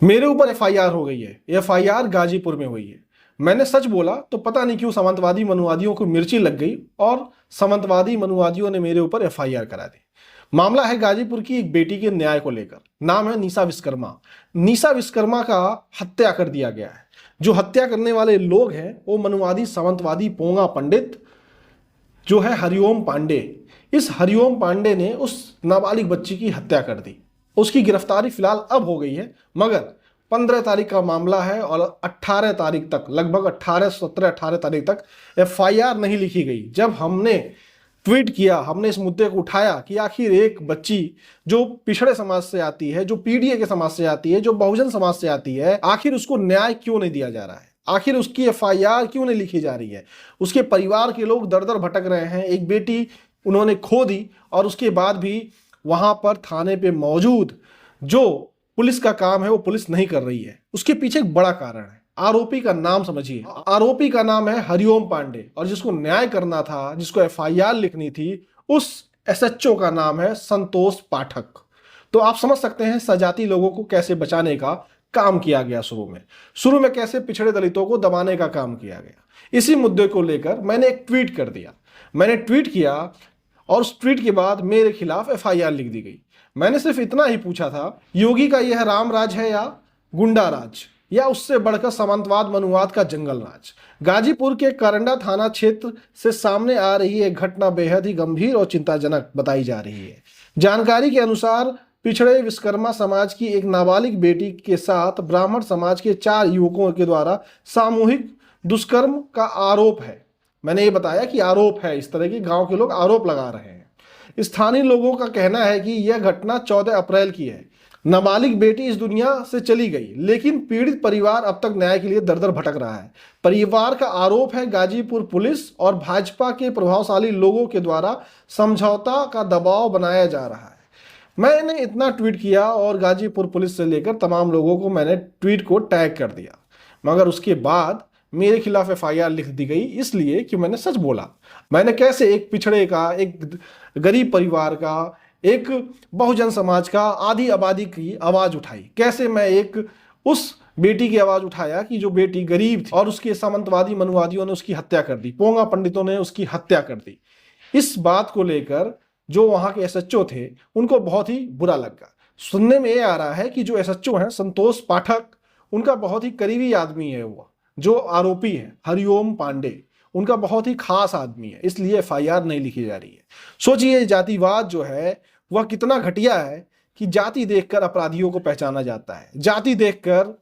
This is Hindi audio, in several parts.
मेरे ऊपर एफआईआर हो गई है। एफआईआर गाजीपुर में हुई है। मैंने सच बोला तो पता नहीं क्यों सामंतवादी मनुवादियों को मिर्ची लग गई और सामंतवादी मनुवादियों ने मेरे ऊपर एफआईआर करा दी। मामला है गाजीपुर की एक बेटी के न्याय को लेकर। नाम है निशा विश्वकर्मा। निशा विश्वकर्मा का हत्या कर दिया गया है। जो हत्या करने वाले लोग हैं वो मनुवादी सामंतवादी पोंगा पंडित जो है हरिओम पांडे। इस हरिओम पांडे ने उस नाबालिग बच्ची की हत्या कर दी। उसकी गिरफ्तारी फिलहाल अब हो गई है, मगर 15 तारीख का मामला है और 18 तारीख तक, लगभग 18 तारीख तक एफआईआर नहीं लिखी गई। जब हमने ट्वीट किया, हमने इस मुद्दे को उठाया कि आखिर एक बच्ची जो पिछड़े समाज से आती है, जो पीडीए के समाज से आती है, जो बहुजन समाज से आती है, आखिर उसको न्याय क्यों नहीं दिया जा रहा है, आखिर उसकी एफआईआर क्यों नहीं लिखी जा रही है। उसके परिवार के लोग दर दर भटक रहे हैं। एक बेटी उन्होंने खो दी और उसके बाद भी वहां पर थाने पे मौजूद जो पुलिस का काम है वो पुलिस नहीं कर रही है। उसके पीछे एक बड़ा कारण है। आरोपी का नाम समझिए, आरोपी का नाम है हरिओम पांडे और जिसको न्याय करना था, जिसको एफआईआर लिखनी थी, उस एसएचओ का नाम है संतोष पाठक। तो आप समझ सकते हैं सजाती लोगों को कैसे बचाने का काम किया गया। शुरू में कैसे पिछड़े दलितों को दबाने का काम किया गया। इसी मुद्दे को लेकर मैंने एक ट्वीट कर दिया। मैंने ट्वीट किया और उस ट्वीट के बाद मेरे खिलाफ एफआईआर लिख दी गई। मैंने सिर्फ इतना ही पूछा था, योगी का यह राम राज है या गुंडा राज, या उससे बढ़कर सामंतवाद मनुवाद का जंगल राज। गाजीपुर के करंडा थाना क्षेत्र से सामने आ रही एक घटना बेहद ही गंभीर और चिंताजनक बताई जा रही है। जानकारी के अनुसार पिछड़े विश्वकर्मा समाज की एक नाबालिग बेटी के साथ ब्राह्मण समाज के 4 युवकों के द्वारा सामूहिक दुष्कर्म का आरोप है। मैंने ये बताया कि आरोप है, इस तरह के गांव के लोग आरोप लगा रहे हैं। स्थानीय लोगों का कहना है कि यह घटना 14 अप्रैल की है। नाबालिग बेटी इस दुनिया से चली गई, लेकिन पीड़ित परिवार अब तक न्याय के लिए दर दर भटक रहा है। परिवार का आरोप है गाजीपुर पुलिस और भाजपा के प्रभावशाली लोगों के द्वारा समझौता का दबाव बनाया जा रहा है। मैंने इतना ट्वीट किया और गाजीपुर पुलिस से लेकर तमाम लोगों को मैंने ट्वीट को टैग कर दिया, मगर उसके बाद मेरे खिलाफ एफआईआर लिख दी गई, इसलिए कि मैंने सच बोला। मैंने कैसे एक पिछड़े का, एक गरीब परिवार का, एक बहुजन समाज का, आधी आबादी की आवाज उठाई। कैसे मैं एक उस बेटी की आवाज उठाया कि जो बेटी गरीब थी और उसके सामंतवादी मनुवादियों ने उसकी हत्या कर दी, पोंगा पंडितों ने उसकी हत्या कर दी। इस बात को लेकर जो वहां के एसएचओ थे उनको बहुत ही बुरा लगा। सुनने में ये आ रहा है कि जो एसएचओ हैं संतोष पाठक, उनका बहुत ही करीबी आदमी है वो। जो आरोपी है हरिओम पांडे, उनका बहुत ही खास आदमी है, इसलिए एफआईआर नहीं लिखी जा रही है। सोचिए जातिवाद जो है वह कितना घटिया है कि जाति देखकर अपराधियों को पहचाना जाता है, जाति देखकर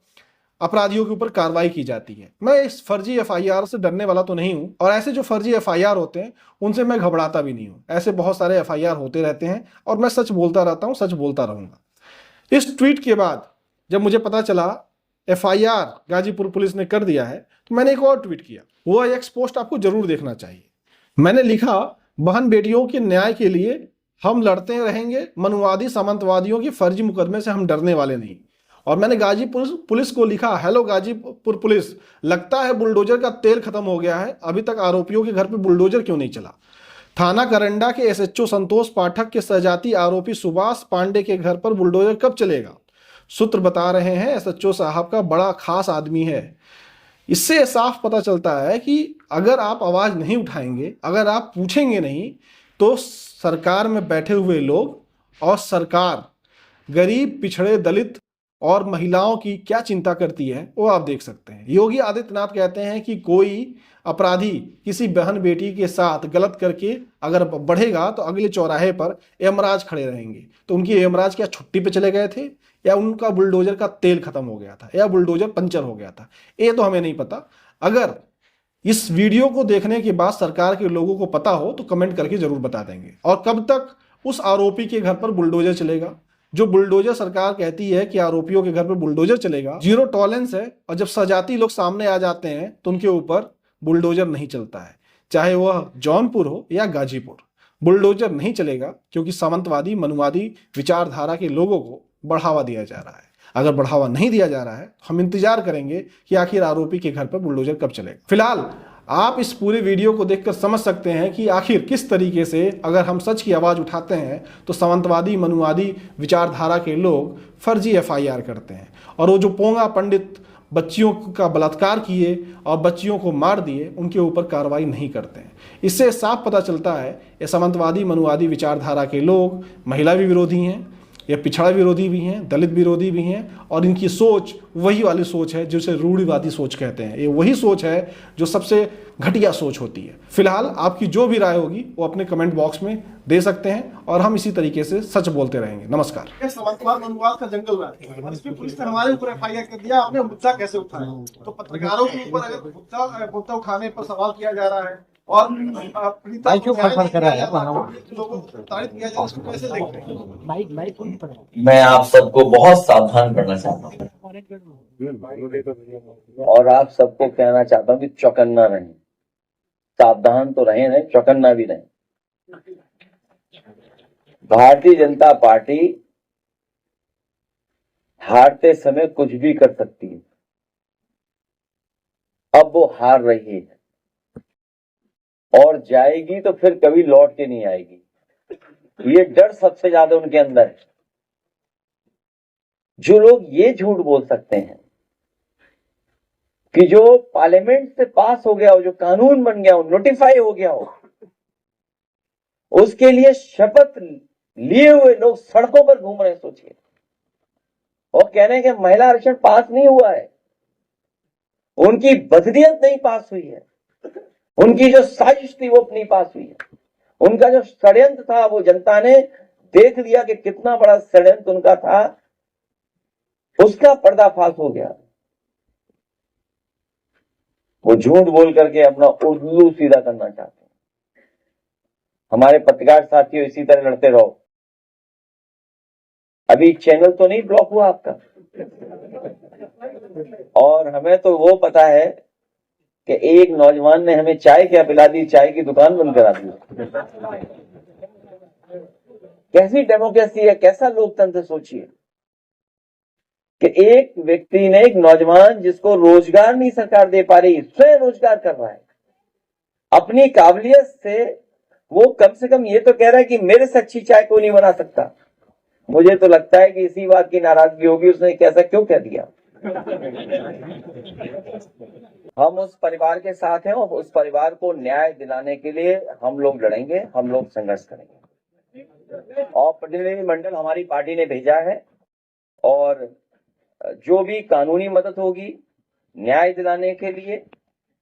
अपराधियों के ऊपर कार्रवाई की जाती है। मैं इस फर्जी एफआईआर से डरने वाला तो नहीं हूं, और ऐसे जो फर्जी एफआईआर होते हैं उनसे मैं घबराता भी नहीं हूं। ऐसे बहुत सारे एफआईआर होते रहते हैं और मैं सच बोलता रहता हूं, सच बोलता रहूंगा। इस ट्वीट के बाद जब मुझे पता चला एफआईआर गाजीपुर पुलिस ने कर दिया है, तो मैंने एक और ट्वीट किया। वो एक्स पोस्ट आपको जरूर देखना चाहिए। मैंने लिखा, बहन बेटियों के न्याय के लिए हम लड़ते रहेंगे, मनुवादी सामंतवादियों के फर्जी मुकदमे से हम डरने वाले नहीं। और मैंने गाजीपुर पुलिस को लिखा, हेलो गाजीपुर पुलिस, लगता है बुलडोजर का तेल खत्म हो गया है, अभी तक आरोपियों के घर पे बुलडोजर क्यों नहीं चला। थाना करंडा के एसएचओ संतोष पाठक के सजाती आरोपी सुभाष पांडे के घर पर बुलडोजर कब चलेगा। सूत्र बता रहे हैं एसएचओ साहब का बड़ा खास आदमी है। इससे साफ पता चलता है कि अगर आप आवाज नहीं उठाएंगे, अगर आप पूछेंगे नहीं, तो सरकार में बैठे हुए लोग और सरकार गरीब, पिछड़े, दलित और महिलाओं की क्या चिंता करती है वो आप देख सकते हैं। योगी आदित्यनाथ कहते हैं कि कोई अपराधी किसी बहन बेटी के साथ गलत करके अगर बढ़ेगा तो अगले चौराहे पर यमराज खड़े रहेंगे। तो उनकी यमराज क्या छुट्टी पे चले गए थे, या उनका बुलडोजर का तेल खत्म हो गया था, या बुलडोजर पंचर हो गया था, ये तो हमें नहीं पता। अगर इस वीडियो को देखने के बाद सरकार के लोगों को पता हो तो कमेंट करके जरूर बता देंगे। और कब तक उस आरोपी के घर पर बुलडोजर चलेगा। जो बुलडोजर सरकार कहती है कि आरोपियों के घर पर बुलडोजर चलेगा, जीरो टॉलरेंस है, और जब सजाती लोग सामने आ जाते हैं तो उनके ऊपर बुलडोजर नहीं चलता है, चाहे वह जौनपुर हो या गाजीपुर। बुलडोजर नहीं चलेगा क्योंकि सामंतवादी मनुवादी विचारधारा के लोगों को बढ़ावा दिया जा रहा है। अगर बढ़ावा नहीं दिया जा रहा है, हम इंतजार करेंगे कि आखिर आरोपी के घर पर बुलडोजर कब चलेगा। फिलहाल आप इस पूरे वीडियो को देखकर समझ सकते हैं कि आखिर किस तरीके से अगर हम सच की आवाज़ उठाते हैं तो सामंतवादी मनुवादी विचारधारा के लोग फर्जी एफआईआर करते हैं, और वो जो पोंगा पंडित बच्चियों का बलात्कार किए और बच्चियों को मार दिए उनके ऊपर कार्रवाई नहीं करते हैं। इससे साफ पता चलता है ये सामंतवादी मनुवादी विचारधारा के लोग महिला भी विरोधी हैं, ये पिछड़ा विरोधी भी हैं, दलित विरोधी भी हैं, और इनकी सोच वही वाली सोच है जिसे रूढ़िवादी सोच कहते हैं। ये वही सोच है जो सबसे घटिया सोच होती है। फिलहाल आपकी जो भी राय होगी वो अपने कमेंट बॉक्स में दे सकते हैं और हम इसी तरीके से सच बोलते रहेंगे। नमस्कार। सामंतवाद मनुवाद का जंगल है, इसमें पुलिस ने हमारे ऊपर एफआईआर कर दिया, आपने मुद्दा कैसे उठाया? तो पत्रकारों के ऊपर अगर मुद्दा उठाने पर सवाल किया जा रहा है और तारीफ किया जाए, उसको कैसे देखते हैं? मैं आप सबको बहुत सावधान करना चाहता हूँ और आप सबको कहना चाहता हूँ कि चौकन्ना रहें। सावधान तो रहें, नहीं चौकन्ना भी रहें। भारतीय जनता पार्टी हारते समय कुछ भी कर सकती है, अब वो हार रही है और जाएगी तो फिर कभी लौट के नहीं आएगी। ये डर सबसे ज्यादा उनके अंदर है। जो लोग ये झूठ बोल सकते हैं कि जो पार्लियामेंट से पास हो गया हो, जो कानून बन गया हो, नोटिफाई हो गया हो, उसके लिए शपथ लिए हुए लोग सड़कों पर घूम रहे हैं। सोचिए, और कह रहे हैं कि महिला आरक्षण पास नहीं हुआ है, उनकी बदनीयत नहीं पास हुई है, उनकी जो साजिश थी वो नहीं पास हुई है, उनका जो षड्यंत्र था वो जनता ने देख लिया कि कितना बड़ा षड्यंत्र उनका था, उसका पर्दाफाश हो गया। वो झूठ बोल करके अपना उल्लू सीधा करना चाहते हैं। हमारे पत्रकार साथियों, इसी तरह लड़ते रहो। अभी चैनल तो नहीं ब्लॉक हुआ आपका, और हमें तो वो पता है कि एक नौजवान ने हमें चाय क्या पिला दी, चाय की दुकान बंद करा दी। कैसी डेमोक्रेसी है, कैसा लोकतंत्र? सोचिए कि एक व्यक्ति ने, एक नौजवान जिसको रोजगार नहीं सरकार दे पा रही, स्वयं रोजगार कर रहा है अपनी काबिलियत से, वो कम से कम ये तो कह रहा है कि मेरे से अच्छी चाय कोई नहीं बना सकता। मुझे तो लगता है कि इसी बात की नाराजगी होगी उसने कैसा क्यों कह दिया। हम उस परिवार के साथ हैं और उस परिवार को न्याय दिलाने के लिए हम लोग लड़ेंगे, हम लोग संघर्ष करेंगे। और प्रतिनिधिमंडल हमारी पार्टी ने भेजा है और जो भी कानूनी मदद होगी न्याय दिलाने के लिए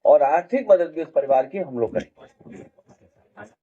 और आर्थिक मदद भी उस परिवार की हम लोग करेंगे।